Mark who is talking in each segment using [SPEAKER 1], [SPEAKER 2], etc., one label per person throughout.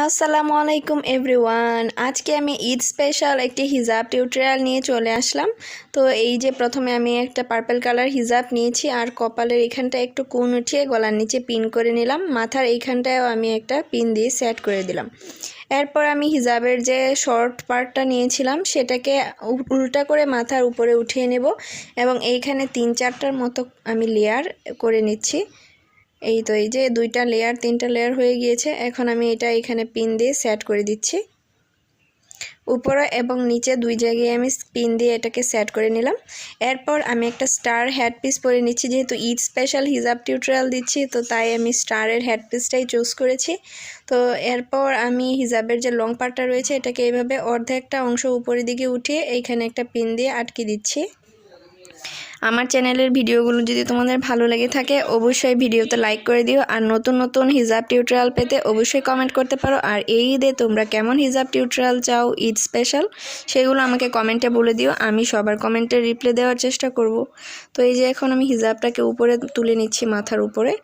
[SPEAKER 1] আসসালামু আলাইকুম এভরিওয়ান। আজকে আমি ঈদ স্পেশাল একটি হিজাব টিউটোরিয়াল নিয়ে চলে আসলাম। তো এই যে প্রথমে আমি একটা পার্পল কালার হিজাব নিয়েছি আর কপালের এখানটা একটু কোণ উঠিয়ে গলার নিচে পিন করে নিলাম। মাথার এইখানটায়ও আমি একটা পিন দিয়ে সেট করে দিলাম। এরপর আমি হিজাবের যে শর্ট পার্টটা নিয়েছিলাম সেটাকে উল্টা করে মাথার উপরে উঠিয়ে নেব এবং এইখানে 3-4টার মতো আমি লেয়ার করে নিচ্ছি। এই তো এই যে 2টা লেয়ার 3টা লেয়ার হয়ে গিয়েছে। এখন আমি এটা এখানে পিন দিয়ে সেট করে দিচ্ছি। উপরে এবং নিচে 2 জায়গায় আমি পিন দিয়ে এটাকে সেট করে নিলাম। এরপর আমি একটা স্টার হেড পিস পরে নিচ্ছি। যেহেতু ঈদ স্পেশাল হিজাব টিউটোরিয়াল দিচ্ছি তো তাই আমি স্টারের হেড পিসটাই চুজ করেছি। তো এরপর আমি হিজাবের যে লং পার্টটা রয়েছে এটাকে এইভাবে অর্ধেকটা অংশ উপরের দিকে উঠিয়ে এইখানে একটা পিন দিয়ে আটকে দিচ্ছি। আমার চ্যানেলের ভিডিওগুলো যদি তোমাদের ভালো লেগে থাকে অবশ্যই ভিডিওতে লাইক করে দিও, আর নতুন নতুন হিজাব টিউটোরিয়াল পেতে অবশ্যই কমেন্ট করতে পারো। আর এই ঈদে তোমরা কেমন হিজাব টিউটোরিয়াল চাও ঈদ স্পেশাল সেগুলো আমাকে কমেন্টে বলে দিও, আমি সবার কমেন্টে রিপ্লাই দেওয়ার চেষ্টা করব। তো এই যে এখন আমি হিজাবটাকে উপরে তুলে নিচ্ছি মাথার উপরে।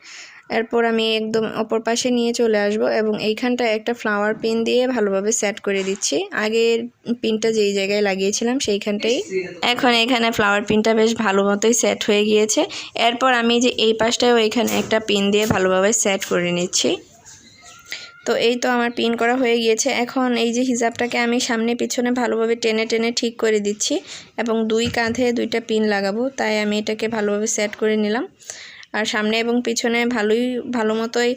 [SPEAKER 1] এরপর আমি একদম অপর পাশে নিয়ে চলে আসব এবং এইখানটায় একটা ফ্লাওয়ার পিন দিয়ে ভালোভাবে সেট করে দিচ্ছি। আগের পিনটা যেই জায়গায় লাগিয়েছিলাম সেইখানটাই। এখন এখানে ফ্লাওয়ার পিনটা বেশ ভালো মতোই সেট হয়ে গিয়েছে। এরপর আমি যে এই পাশটাও এখানে একটা পিন দিয়ে ভালোভাবে সেট করে নিচ্ছি। তো এই তো আমার পিন করা হয়ে গিয়েছে। এখন এই যে হিজাবটাকে আমি সামনে পিছনে ভালোভাবে টেনে টেনে ঠিক করে দিচ্ছি এবং 2 কাঁধে 2টা পিন লাগাবো, তাই আমি এটাকে ভালোভাবে সেট করে নিলাম। আর সামনে এবং পিছনে ভালো মতোই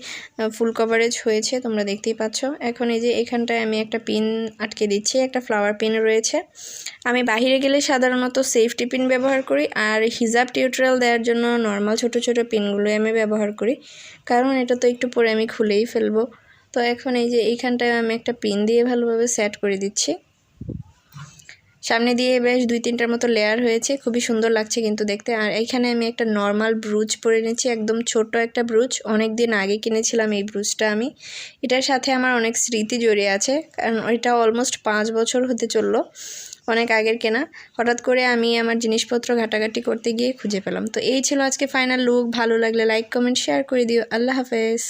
[SPEAKER 1] ফুল কভারেজ হয়েছে, তোমরা দেখতেই পাচ্ছ। এখন এই যে এখানটায় আমি একটা পিন আটকে দিচ্ছি, একটা ফ্লাওয়ার পিন রয়েছে। আমি বাইরে গেলে সাধারণত সেফটি পিন ব্যবহার করি, আর হিজাব টিউটোরিয়াল দেওয়ার জন্য নর্মাল ছোট ছোট পিনগুলোই আমি ব্যবহার করি, কারণ এটা তো একটু পরে আমি খুলেই ফেলবো। তো এখন এই যে এইখানটায় আমি একটা পিন দিয়ে ভালোভাবে সেট করে দিচ্ছি। সামনে দিয়ে বেশ 2-3টার মতো লেয়ার হয়েছে, খুবই সুন্দর লাগছে কিন্তু দেখতে। আর এইখানে আমি একটা নর্মাল ব্রুচ পরে নিচ্ছি, একদম ছোট একটা ব্রুচ। অনেক দিন আগে কিনেছিলাম এই ব্রুচটা আমি। এটার সাথে আমার অনেক স্মৃতি জড়িয়ে আছে, কারণ এটা অলমোস্ট 5 বছর হতে চললো, অনেক আগের কেনা। হঠাৎ করে আমি আমার জিনিসপত্র ঘাটাঘাটি করতে গিয়ে খুঁজে পেলাম। তো এই ছিল আজকে ফাইনাল লুক। ভালো লাগলে লাইক কমেন্ট শেয়ার করে দিও। আল্লাহ হাফেজ।